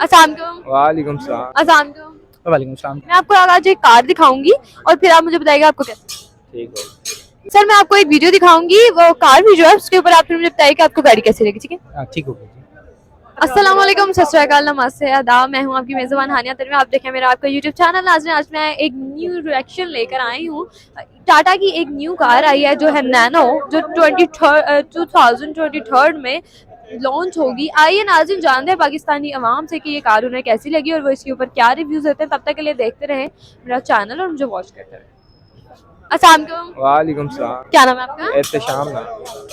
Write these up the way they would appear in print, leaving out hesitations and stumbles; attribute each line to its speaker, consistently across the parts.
Speaker 1: अस्सलाम
Speaker 2: वालेकुम सलाम।
Speaker 1: अस्सलाम।
Speaker 3: वालेकुम सलाम।
Speaker 1: मैं आपको आज एक कार दिखाऊंगी और फिर आप मुझे बताइएगा आपको कैसे।
Speaker 2: ठीक है।
Speaker 1: सर मैं आपको एक वीडियो दिखाऊंगी, वो कार वीडियो है, उसके ऊपर आप फिर मुझे बताइए कि आपको गाड़ी कैसी लगी। ठीक है।
Speaker 3: ठीक हो गया।
Speaker 1: अस्सलाम वालेकुम, सत श्री अकाल, नमस्ते, आदाब। मैं हूं आपकी मेज़बान हानिया तनवीर। आप देखें मेरा आपका यूट्यूब चैनल। आज मैं एक न्यू रिएक्शन लेकर आई हूं। टाटा की एक न्यू कार आई है जो है नैनो, जो 2023 में लॉन्च होगी। आइए नाज़रीन जानते हैं पाकिस्तानी अवाम से कि ये कार उन्हें कैसी लगी और वो इसके ऊपर क्या रिव्यूज देते हैं। तब तक के लिए देखते रहें मेरा चैनल और मुझे वॉच करते रहें। अस्सलाम वालेकुम।
Speaker 2: वालेकुम सलाम।
Speaker 1: क्या नाम है आपका?
Speaker 2: एहतशाम ना।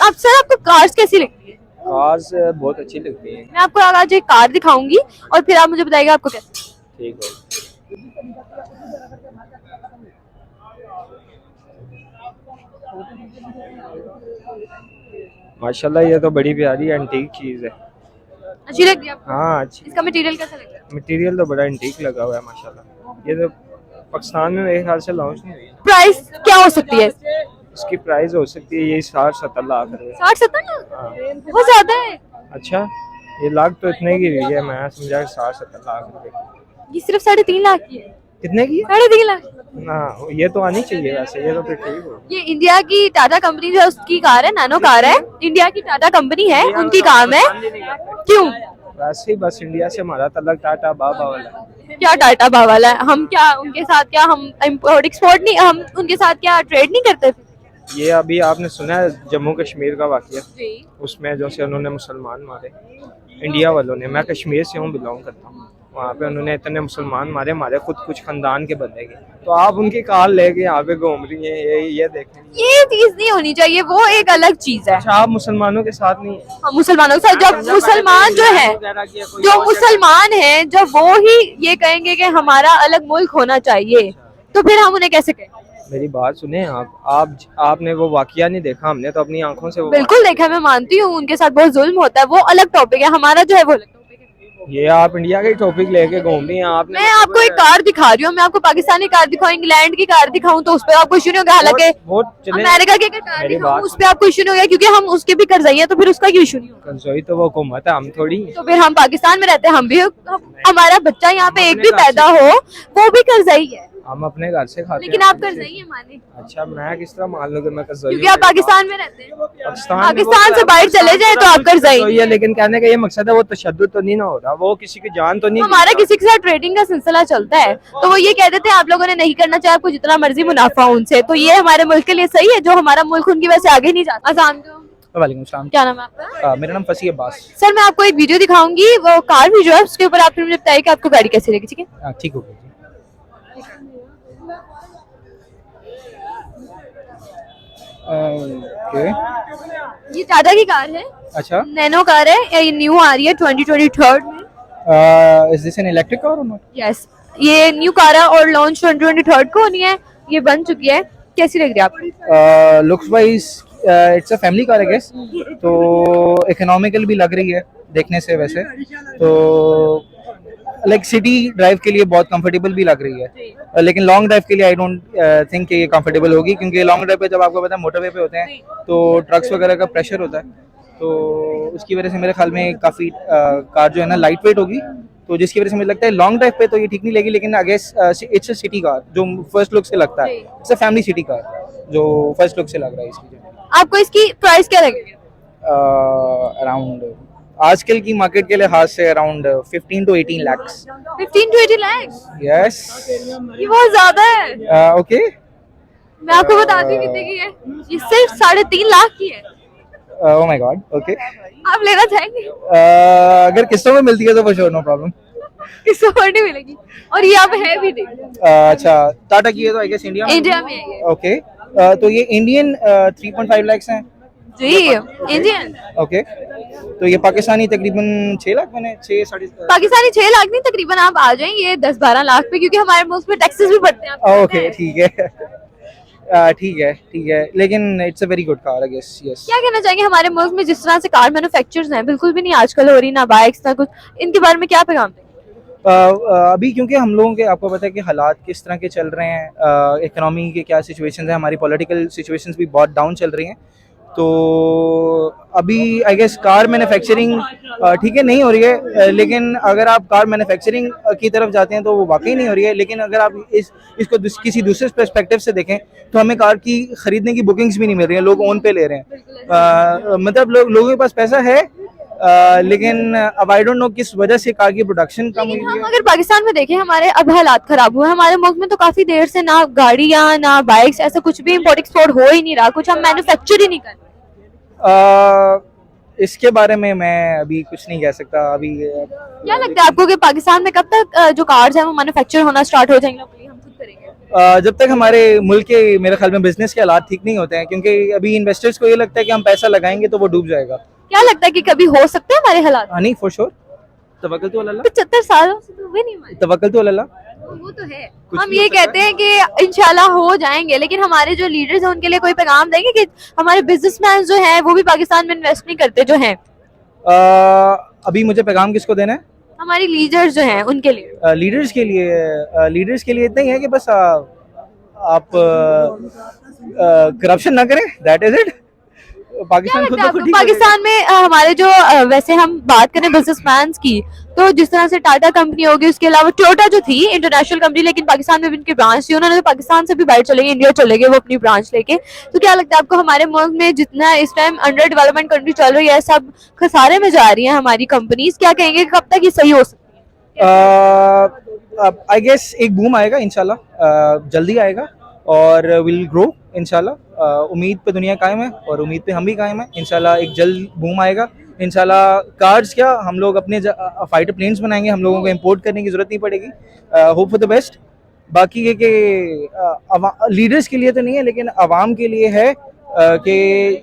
Speaker 1: अब सर आपको कार्स कैसी लगती है?
Speaker 2: कार्स बहुत अच्छी लगती है।
Speaker 1: मैं आपको आज एक कार दिखाऊंगी और फिर आप मुझे बताइएगा आपको कैसी।
Speaker 2: ठीक है। माशाल्लाह ये तो बड़ी प्यारी एंटीक चीज है।
Speaker 1: अच्छी लगी आपको?
Speaker 2: हाँ अच्छी।
Speaker 1: इसका मटेरियल कैसा लग रहा है?
Speaker 2: मटेरियल तो बड़ा एंटीक लगा हुआ है माशाल्लाह। ये तो पाकिस्तान में मेरे ख्याल से लॉन्च नहीं हुई।
Speaker 1: प्राइस क्या हो सकती है?
Speaker 2: इसकी प्राइस हो सकती है ये 60-70 लाख रुपए।
Speaker 1: 60-70 लाख?
Speaker 2: हाँ।
Speaker 1: बहुत ज्यादा है।
Speaker 2: अच्छा, ये लाख तो इतने की हुई है, मैं समझा 60-70 लाख रुपए।
Speaker 1: ये सिर्फ 3.5 लाख की है।
Speaker 2: कितने की है?
Speaker 1: 3.5 लाख।
Speaker 2: ना ये तो आनी चाहिए वैसे, ये तो फिर ठीक हो।
Speaker 1: ये इंडिया की टाटा कंपनी जो है उसकी कार है, नैनो कार है। इंडिया की टाटा कंपनी है, उनकी काम है। क्यों?
Speaker 2: वैसे ही बस इंडिया से हमारा तल्लक टाटा बाबा वाला।
Speaker 1: क्या टाटा बावाला है? हम क्या उनके साथ क्या हम इम्पोर्ट एक्सपोर्ट नहीं, हम उनके साथ क्या ट्रेड नहीं करते?
Speaker 2: ये अभी आपने सुना है जम्मू कश्मीर का वाकया,
Speaker 1: जी।
Speaker 2: उसमें जो से उन्होंने मुसलमान मारे इंडिया वालों ने। मैं कश्मीर से हूँ, बिलोंग करता हूँ। वहाँ पे उन्होंने इतने मुसलमान मारे, मारे खुद कुछ खानदान के बंदे के। तो आप उनकी कार लेके यहाँ पे घूम रही हैं, ये देखें।
Speaker 1: ये चीज नहीं होनी चाहिए, वो एक अलग चीज है।
Speaker 2: अच्छा, आप मुसलमानों के साथ नहीं है?
Speaker 1: हम मुसलमानों के साथ, जब मुसलमान जो मुसलमान हैं जब वो ही ये कहेंगे कि हमारा अलग मुल्क होना चाहिए, तो फिर हम उन्हें कैसे कहें?
Speaker 2: मेरी बात सुने आपने वो वाकया नहीं देखा, हमने तो अपनी आंखों से वो
Speaker 1: बिल्कुल देखा, मैं मानती हूँ उनके साथ बहुत जुल्म होता है, वो अलग टॉपिक है। हमारा जो है वो अलग टॉपिक है।
Speaker 2: ये आप इंडिया के टॉपिक लेके घूम रही हैं। आपने
Speaker 1: मैं आपको एक कार दिखा रही हूँ, मैं आपको पाकिस्तानी कार दिखाऊँ, इंग्लैंड की कार दिखाऊँ तो उस पर आपको इश्यू नहीं होगा। हालांकि अमेरिका की अगर कार दिखाऊँ उस पर आपको इश्यू नहीं होगा, क्योंकि हम उसके भी कर्जई हैं, तो फिर उसका क्यों इश्यू नहीं होगा?
Speaker 2: कर्जई तो वो हुकूमत है, हम थोड़ी।
Speaker 1: तो फिर हम पाकिस्तान में रहते हैं, हम भी हमारा बच्चा यहाँ पे एक भी पैदा हो वो भी कर्जई है।
Speaker 2: हम अपने घर से खाते
Speaker 1: लेकिन
Speaker 2: हैं।
Speaker 1: आप कर्जई है माने।
Speaker 2: अच्छा, मैं किस तरह मान लूं कि मैं कर्जई
Speaker 1: क्योंकि आप पाकिस्तान में रहते हैं।
Speaker 2: पाकिस्तान
Speaker 1: से बाहर चले जाए तो आप कर्जई
Speaker 2: है। लेकिन कहने का ये मकसद है वो तशद्दुद तो नहीं ना हो रहा, वो किसी की जान तो नहीं।
Speaker 1: हमारा किसी के साथ ट्रेडिंग का सिलसिला चलता है तो वो ये कह देते हैं आप लोगों ने नहीं करना चाहिए, आपको जितना मर्जी मुनाफा उनसे। तो ये हमारे मुल्क के लिए सही है, जो हमारा मुल्क उनकी वजह से आगे नहीं जाता। आसान
Speaker 3: वालेकुम सलाम।
Speaker 1: क्या नाम है आपका?
Speaker 3: मेरा नाम फसी अब्बास।
Speaker 1: सर मैं आपको एक वीडियो दिखाऊंगी, वो कार वीडियो है, उसके ऊपर आप फिर मुझे बताइए कि आपको गाड़ी कैसी लगी। ठीक है।
Speaker 3: ठीक हो गया। ओके।
Speaker 1: ये टाटा की कार है।
Speaker 3: अच्छा।
Speaker 1: नैनो कार है, ये न्यू आ रही है 2023 में।
Speaker 3: Is this an electric car और नॉट?
Speaker 1: यस, ये न्यू कार है और लॉन्च 2023 को होनी है। ये बन चुकी है। कैसी लग रही है आपको?
Speaker 3: Looks wise it's a family car I guess, तो इकोनॉमिकल भी लग रही है देखने से वैसे तो। लाइक सिटी ड्राइव के लिए बहुत कंफर्टेबल भी लग रही है, लेकिन लॉन्ग ड्राइव के लिए आई डोंट थिंक कि ये कंफर्टेबल होगी, क्योंकि लॉन्ग ड्राइव पे जब आपको पता है मोटरवे पे होते हैं तो ट्रक्स वगैरह का प्रेशर होता है, तो उसकी वजह से मेरे ख्याल में काफ़ी कार जो है ना लाइट वेट होगी, तो जिसकी वजह से मुझे लगता है लॉन्ग ड्राइव पे तो ये ठीक नहीं लगेगी। लेकिन I guess it's a city car जो फर्स्ट लुक से लगता है, it's a family city car जो फर्स्ट लुक से लग रहा है इसकी।
Speaker 1: आपको इसकी प्राइस क्या लगेगी?
Speaker 3: अराउंड आजकल की मार्केट के लिहाज से around 15 to 18 lakh.
Speaker 1: 15 to 18 lakh?
Speaker 3: Yes.
Speaker 1: ये बहुत ज्यादा है।
Speaker 3: ओके।
Speaker 1: मैं आपको बता दूं कितने की है, ये सिर्फ 3.5 लाख की है।
Speaker 3: Oh my God. ओके।
Speaker 1: आप लेना चाहेंगे?
Speaker 3: अगर किस्तों में मिलती है तो फॉर श्योर, नो प्रॉब्लम।
Speaker 1: किसको नहीं मिलेगी, और ये आप है भी नहीं।
Speaker 3: अच्छा, टाटा की है तो आई गेस इंडिया में
Speaker 1: है ये।
Speaker 3: ओके। तो ये इंडियन 3.5 लाख हैं
Speaker 1: जी, इंडियन।
Speaker 3: ओके। तो ये पाकिस्तानी तकरीबन 6 लाख बने, 6
Speaker 1: पाकिस्तानी 6 लाख नहीं, तकरीबन आप आ जाएंगे 10-12 लाख पे, क्योंकि हमारे मुल्क में टैक्सेस भी बढ़ते हैं।
Speaker 3: ओके ठीक है। ठीक है, लेकिन it's a very good car I guess. Yes.
Speaker 1: क्या कहना चाहेंगे हमारे मुल्क में जिस तरह से कार मैन्युफैक्चरर्स हैं, बिल्कुल भी नहीं आजकल हो रही ना बाइक्स ना कुछ, इनके बारे में क्या पैगाम देंगे?
Speaker 3: अभी क्योंकि हम लोगों के आपको पता है कि हालात किस तरह के चल रहे हैं, इकोनॉमी के क्या सिचुएशंस हैं, हमारी पॉलिटिकल सिचुएशंस भी बहुत डाउन चल रही हैं, तो अभी आई गेस कार मैन्युफैक्चरिंग ठीक है नहीं हो रही है, लेकिन अगर आप कार मैन्युफैक्चरिंग की तरफ जाते हैं तो वो वाकई नहीं हो रही है। लेकिन अगर आप इसको किसी दूसरे पर्सपेक्टिव से देखें तो हमें कार की खरीदने की बुकिंग्स भी नहीं मिल रही हैं, लोग ओन पे ले रहे हैं। मतलब लोगों के पास पैसा है, लेकिन अब आई डोंट नो किस वजह से कार की प्रोडक्शन कम
Speaker 1: लेकिन
Speaker 3: हुई
Speaker 1: हम
Speaker 3: है।
Speaker 1: अगर पाकिस्तान में देखें, हमारे अब हालात खराब हुए हैं। हमारे मुल्क में तो काफी देर से ना गाड़ियां ना बाइक्स, ऐसा कुछ भी इम्पोर्ट एक्सपोर्ट हो ही नहीं रहा, कुछ हम मैन्युफैक्चर ही नहीं कर रहे।
Speaker 3: इसके बारे में मैं अभी कुछ नहीं कह सकता अभी।
Speaker 1: क्या लगता है आपको कि पाकिस्तान में कब तक जो कार्स हैं वो मैन्युफैक्चर होना स्टार्ट हो जाएंगे? हम खुद करेंगे
Speaker 3: जब तक हमारे मुल्क के मेरे ख्याल में बिजनेस के हालात ठीक नहीं होते हैं, क्योंकि अभी इन्वेस्टर्स को ये लगता है कि हम पैसा लगाएंगे तो वो डूब जाएगा।
Speaker 1: क्या लगता है कि कभी हो सकते हैं हमारे हालात?
Speaker 3: नहीं, फॉर श्योर। तवक्कल तो अल्लाह,
Speaker 1: 75 सालों से तो हुए नहीं हमारे।
Speaker 3: तवक्कल तो अल्लाह।
Speaker 1: वो तो है,
Speaker 3: कुछ
Speaker 1: हम
Speaker 3: भी हो
Speaker 1: ये
Speaker 3: सकता
Speaker 1: कहते हैं कि इंशाल्लाह हो जाएंगे, लेकिन हमारे जो लीडर्स हैं उनके लिए कोई पैगाम देंगे कि हमारे बिजनेसमैन जो हैं वो भी पाकिस्तान में इन्वेस्ट नहीं करते जो हैं?
Speaker 3: अभी मुझे पैगाम किसको देना है?
Speaker 1: हमारी लीडर्स जो हैं उनके लिए।
Speaker 3: लीडर्स के लिए, लीडर्स के लिए इतना ही है कि बस आप करप्शन ना करें, दैट इज इट।
Speaker 1: क्या
Speaker 3: पाकिस्तान खुद
Speaker 1: लगता है
Speaker 3: ब खुद
Speaker 1: आपको
Speaker 3: ठीक
Speaker 1: पाकिस्तान में हमारे जो वैसे हम बात करें बिजनेसमैन की, तो जिस तरह से टाटा कंपनी होगी, उसके अलावा टोयोटा जो थी इंटरनेशनल कंपनी, लेकिन पाकिस्तान में भी इनकी ब्रांच थी, उन्होंने तो पाकिस्तान से भी बाहर चले गए, इंडिया चले गए वो अपनी ब्रांच लेके। तो क्या लगता है आपको हमारे मुल्क में जितना इस टाइम अंडर डेवलपमेंट कंट्री चल रही है, सब खसारे में जा रही है हमारी कंपनीज, क्या कहेंगे कब तक ये सही हो सकती है?
Speaker 3: आई गेस एक बूम आएगा इंशाल्लाह, जल्दी आएगा और विल ग्रो इंशाल्लाह। उम्मीद पे दुनिया कायम है और उम्मीद पे हम भी कायम है। इंशाल्लाह एक जल्द बूम आएगा इंशाल्लाह। कार्स क्या, हम लोग अपने फाइटर प्लेन्स बनाएंगे, हम लोगों को इंपोर्ट करने की जरूरत नहीं पड़ेगी। Hope for the best. बाकी ये कि लीडर्स के लिए तो नहीं है, लेकिन आवाम के लिए है कि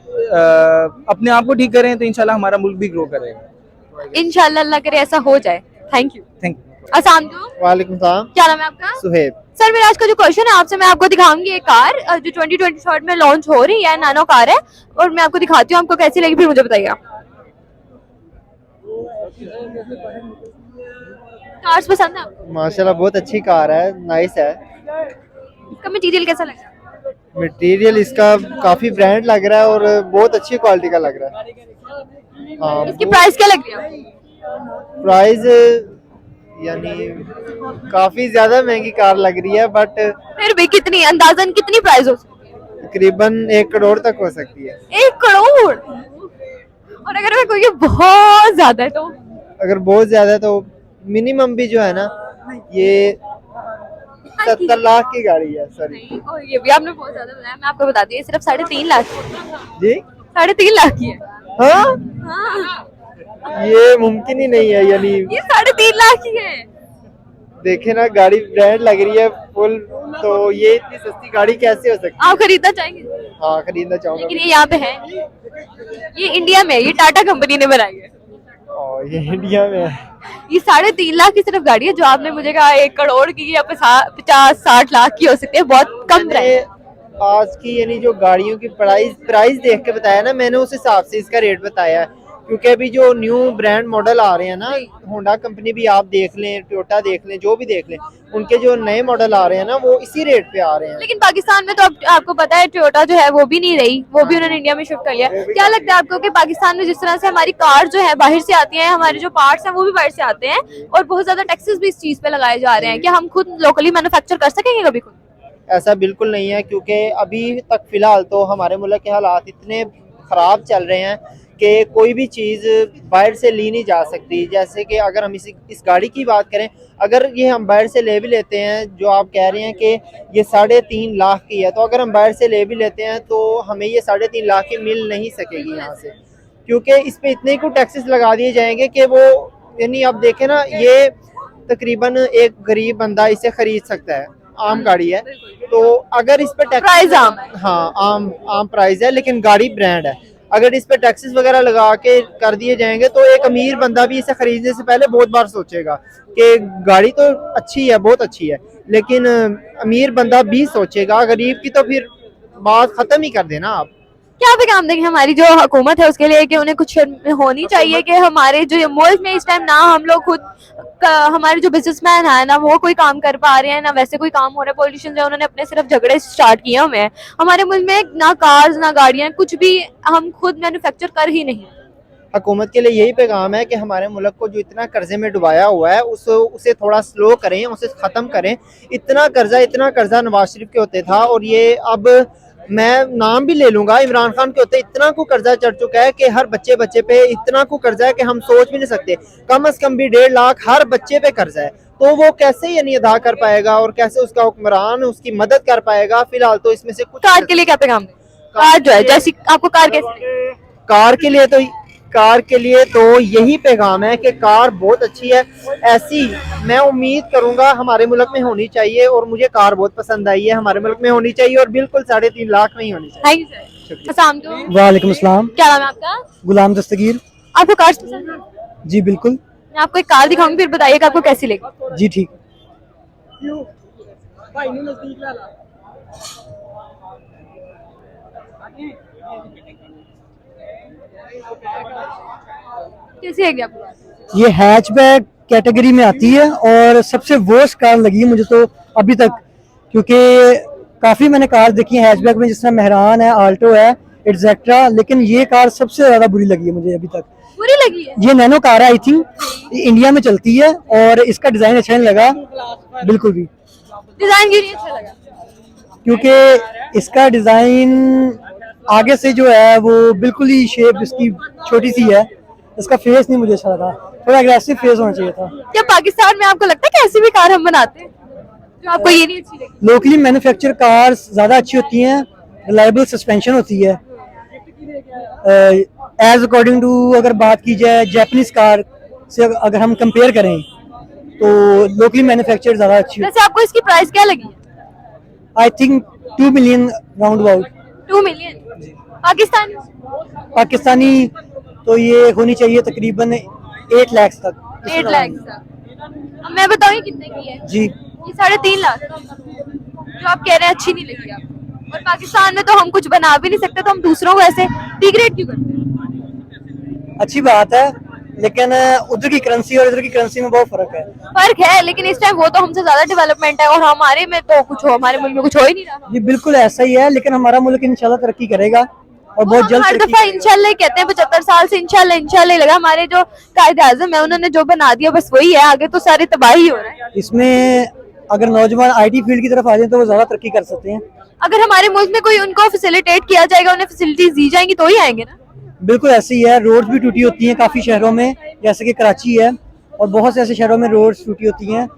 Speaker 3: अपने आप को ठीक करें तो इंशाल्लाह हमारा मुल्क भी ग्रो करेगा।
Speaker 1: इंशाल्लाह अल्लाह करे ऐसा हो जाए। Thank you.
Speaker 3: थैंक
Speaker 1: अस्सलाम वालेकुम।
Speaker 4: वालेकुम सलाम।
Speaker 1: क्या नाम है आपका?
Speaker 4: सुहेब।
Speaker 1: सर मेरा आज का जो क्वेश्चन है आपसे, मैं आपको दिखाऊंगी एक कार जो 2023 में लॉन्च हो रही है, नैनो कार है, और मैं आपको दिखाती हूँ, आपको कैसी लगी फिर मुझे बताइएगा। कार्स पसंद है आपको?
Speaker 4: माशाल्लाह बहुत अच्छी कार है, नाइस है।
Speaker 1: इसका मटेरियल कैसा लगा?
Speaker 4: मटेरियल इसका काफी ब्रांड लग रहा है और बहुत अच्छी क्वालिटी का लग रहा है। हाँ,
Speaker 1: इसकी प्राइस क्या लग रही है?
Speaker 4: प्राइस यानी काफी ज्यादा महंगी कार लग रही है, बट
Speaker 1: फिर भी कितनी अंदाजन कितनी प्राइस हो सकती है?
Speaker 4: तकरीबन 1 करोड़ तक हो सकती है।
Speaker 1: 1 करोड़? और अगर मैं कोई बहुत ज्यादा है तो?
Speaker 4: अगर बहुत ज्यादा है तो मिनिमम भी जो है ना, ये 70 लाख की गाड़ी है। सॉरी
Speaker 1: नहीं, और ये भी आपने बहुत ज्यादा बताया। मैं आपको बता दी, सिर्फ 3.5 लाख की है।
Speaker 4: जी।
Speaker 1: 3.5 लाख की है।
Speaker 4: हाँ,
Speaker 1: हाँ,
Speaker 4: ये मुमकिन ही नहीं है। यानी
Speaker 1: ये 3.5 लाख की है।
Speaker 4: देखे ना, गाड़ी ब्रांड लग रही है फुल, तो ये इतनी सस्ती गाड़ी कैसे हो सकती
Speaker 1: आप खरीदना चाहेंगे?
Speaker 4: है? हाँ, खरीदना चाहूंगा।
Speaker 1: लेकिन ये यहाँ पे है नहीं। ये इंडिया में है, ये टाटा कंपनी ने बनाई है।
Speaker 4: और ये इंडिया में है।
Speaker 1: ये 3.5 लाख की सिर्फ गाड़ी है, जो आपने मुझे कहा 1 करोड़ की या 50-60 लाख की हो सकती है, बहुत कम
Speaker 4: मैंने
Speaker 1: प्राइस।
Speaker 4: आज की यानी जो गाड़ियों की प्राइस देख के बताया ना, मैंने उस हिसाब से इसका रेट बताया है। क्योंकि अभी जो न्यू ब्रांड मॉडल आ रहे हैं ना, होंडा कंपनी भी आप देख लें, टोयोटा देख लें, जो भी देख लें, उनके जो नए मॉडल आ रहे हैं ना, वो इसी रेट पे आ रहे हैं।
Speaker 1: लेकिन पाकिस्तान में तो अब आपको पता है टोयोटा जो है वो भी नहीं रही, वो भी उन्होंने इंडिया में शिफ्ट कर लिया। क्या लगता है आपको कि पाकिस्तान में जिस तरह से हमारी कार जो है बाहर से आती है, हमारे जो पार्ट्स हैं वो भी बाहर से आते हैं, और बहुत ज्यादा टैक्सेस भी इस चीज पे लगाए जा रहे हैं, क्या हम खुद लोकली मैन्युफैक्चर कर सकेंगे कभी खुद?
Speaker 4: ऐसा बिल्कुल नहीं है, क्योंकि अभी तक फिलहाल तो हमारे मुल्क के हालात इतने ख़राब चल रहे हैं कि कोई भी चीज़ बाहर से ली नहीं जा सकती। जैसे कि अगर हम इस गाड़ी की बात करें, अगर ये हम बाहर से ले भी लेते हैं, जो आप कह रहे हैं कि ये 3.5 लाख की है, तो अगर हम बाहर से ले भी लेते हैं तो हमें ये 3.5 लाख की मिल नहीं सकेगी यहाँ से, क्योंकि इस पे इतने को टैक्सेस लगा दिए जाएंगे कि वो, यानी आप देखें ना, ये तकरीबन एक गरीब बंदा इसे खरीद सकता है। आम गाड़ी है, तो अगर इस पे
Speaker 1: प्राइस आम है।
Speaker 4: हाँ, आम प्राइस है, लेकिन गाड़ी ब्रांड है। अगर इस पे टैक्सेस वगैरह लगा के कर दिए जाएंगे तो एक अमीर बंदा भी इसे खरीदने से पहले बहुत बार सोचेगा कि गाड़ी तो अच्छी है, बहुत अच्छी है, लेकिन अमीर बंदा भी सोचेगा, गरीब की तो फिर बात खत्म ही कर देना आप।
Speaker 1: क्या पैगाम देंगे हमारी जो हुकूमत है उसके लिए कि उन्हें कुछ होनी चाहिए कि हमारे जो मुल्क में इस टाइम ना हम लोग खुद हमारे जो बिजनेसमैन है ना वो कोई काम कर पा रहे हैं ना वैसे कोई काम हो रहा है। पॉलिटिशियंस है उन्होंने अपने सिर्फ झगड़े स्टार्ट किए हुए हैं। हमारे मुल्क में ना कार्स ना गाड़ियां कुछ भी हम खुद मैन्युफैक्चर कर ही नहीं।
Speaker 4: हुकूमत के लिए यही पैगाम है कि हमारे मुल्क को जो इतना कर्जे में डुबाया हुआ है उसे थोड़ा स्लो करें, उसे ख़त्म करें। इतना कर्जा नवाज शरीफ के होते था और ये अब मैं नाम भी ले लूंगा, इमरान खान के होते इतना को कर्जा चढ़ चुका है कि हर बच्चे पे इतना को कर्जा है कि हम सोच भी नहीं सकते। कम से कम भी 1.5 लाख हर बच्चे पे कर्जा है, तो वो कैसे ये नहीं अदा कर पाएगा और कैसे उसका हुक्मरान उसकी मदद कर पाएगा। फिलहाल तो इसमें से कुछ
Speaker 1: कार के लिए क्या पैगाम देंगे? कार जो है जैसी आपको कार कैसे?
Speaker 4: कार के लिए तो यही पैगाम है कि कार बहुत अच्छी है। ऐसी मैं उम्मीद करूंगा हमारे मुल्क में होनी चाहिए और मुझे कार बहुत पसंद आई है, हमारे मुल्क में होनी चाहिए और बिल्कुल 3.5 लाख में ही होनी चाहिए।
Speaker 1: Thank you sir. अस्सलाम वालेकुम।
Speaker 3: वालेकुम अस्सलाम।
Speaker 1: क्या नाम है आपका?
Speaker 3: गुलाम दस्तगीर।
Speaker 1: आपको कार पसंद है?
Speaker 3: जी बिल्कुल।
Speaker 1: मैं आपको एक कार दिखाऊंगी फिर बताइएगा आपको कैसी लगी।
Speaker 3: जी ठीक।
Speaker 1: कैसी है आपको?
Speaker 5: ये हैचबैक कैटेगरी में आती है और सबसे वर्स्ट कार लगी है मुझे तो अभी तक, क्योंकि काफ़ी मैंने कार देखी है हैचबैक में, जिसमें मेहरान है, आल्टो है, एटसेट्रा, लेकिन ये कार सबसे ज़्यादा बुरी लगी है मुझे अभी तक।
Speaker 1: बुरी लगी है?
Speaker 5: ये नैनो कार है, आई थिंक इंडिया में चलती है और इसका डिज़ाइन अच्छा नहीं लगा बिल्कुल भी,
Speaker 1: डिजाइन क्यों नहीं अच्छा लगा?
Speaker 5: क्योंकि इसका डिज़ाइन आगे से जो है वो बिल्कुल ही शेप इसकी छोटी सी है, इसका फेस नहीं मुझे अच्छा लगा, थोड़ा एग्रेसिव फेस होना चाहिए था।
Speaker 1: क्या पाकिस्तान में आपको लगता है कि ऐसी भी कार हम बनाते हैं जो आपको ये नहीं अच्छी लगी?
Speaker 5: लोकली मैन्युफैक्चर कार्स ज़्यादा अच्छी होती हैं, रिलायबल सस्पेंशन होती है। एज अकॉर्डिंग टू अगर बात की जाए जापानीज कार से अगर हम कंपेयर करें तो लोकली मैन्युफैक्चर ज़्यादा अच्छी होती
Speaker 1: वैसे आपको इसकी प्राइस क्या लगी?
Speaker 5: है। I think 2 million round about.
Speaker 1: 2 million. Pakistani?
Speaker 5: Pakistani तो ये होनी चाहिए तकरीबन 8 लाख तक।
Speaker 1: 8 लाख का। अब मैं बताऊँ ये कितने की है?
Speaker 5: जी
Speaker 1: ये 3.5 लाख जो आप कह रहे हैं अच्छी नहीं लगी आपको। और पाकिस्तान में तो हम कुछ बना भी नहीं सकते तो हम दूसरों को ऐसे डिग्रेड क्यों करते हैं?
Speaker 5: अच्छी बात है, लेकिन उधर की करेंसी और इधर की करेंसी में बहुत फर्क है।
Speaker 1: फर्क है, लेकिन इस टाइम वो तो हमसे ज्यादा डेवलपमेंट है और हमारे में तो कुछ हो, हमारे मुल्क में कुछ हो ही नहीं रहा।
Speaker 5: जी बिल्कुल ऐसा ही है, लेकिन हमारा मुल्क इंशाल्लाह तरक्की करेगा और बहुत जल्द
Speaker 1: हर
Speaker 5: तरक्की
Speaker 1: दफा
Speaker 5: करेगा।
Speaker 1: इंशाल्लाह ही कहते हैं, 75 साल से इंशाल्लाह ही लगा। हमारे जो कायदे आजम है उन्होंने जो बना दिया बस वही है, आगे तो सारी तबाही हो रहा है।
Speaker 5: इसमें अगर नौजवान आईटी फील्ड की तरफ आ जाए तो वो ज्यादा तरक्की कर सकते हैं।
Speaker 1: अगर हमारे मुल्क में कोई उनको फैसिलिटेट किया जाएगा, उन्हें फैसिलिटीज दी जाएंगी तो ही आएंगे ना।
Speaker 5: बिल्कुल ऐसे ही है, रोड्स भी टूटी होती हैं काफी शहरों में, जैसे कि कराची है और बहुत से ऐसे शहरों में रोड्स टूटी होती हैं,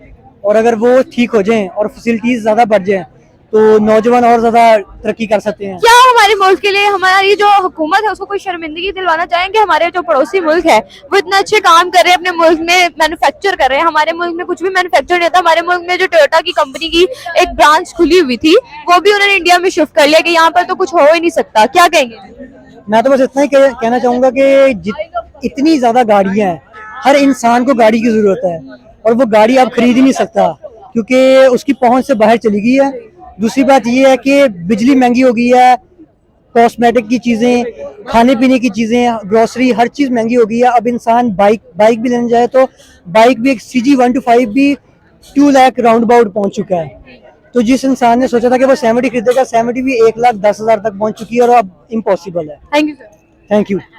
Speaker 5: और अगर वो ठीक हो जाएं और फैसिलिटीज ज्यादा बढ़ जाएं तो नौजवान और ज्यादा तरक्की कर सकते हैं।
Speaker 1: क्या हमारे मुल्क के लिए हमारी जो हुकूमत है उसको कोई शर्मिंदगी दिलवाना चाहेंगे? हमारे जो पड़ोसी मुल्क है वो इतना अच्छे काम कर रहे हैं, अपने मुल्क में मैन्युफैक्चर कर रहे हैं, हमारे मुल्क में कुछ भी मैन्युफैक्चर नहीं होता। हमारे मुल्क में जो टोयोटा की कंपनी की एक ब्रांच खुली हुई थी वो भी उन्होंने इंडिया में शिफ्ट कर लिया कि यहाँ पर तो कुछ हो ही नहीं सकता। क्या कहेंगे?
Speaker 5: मैं तो बस इतना ही कहना चाहूंगा कि इतनी ज्यादा गाड़ियां हैं, हर इंसान को गाड़ी की जरूरत है और वो गाड़ी आप खरीद ही नहीं सकता क्योंकि उसकी पहुंच से बाहर चली गई है। दूसरी बात ये है कि बिजली महंगी हो गई है, कॉस्मेटिक की चीजें, खाने पीने की चीजें, ग्रोसरी, हर चीज महंगी हो गई है। अब इंसान बाइक भी लेने जाए तो बाइक भी एक CG 125 भी 2 लाख राउंड अबाउट पहुंच चुका है। तो जिस इंसान ने सोचा था कि वो 70 खरीदेगा, 70 भी 1,10,000 तक पहुंच चुकी है और अब इम्पॉसिबल है।
Speaker 1: Thank you sir.
Speaker 5: Thank you.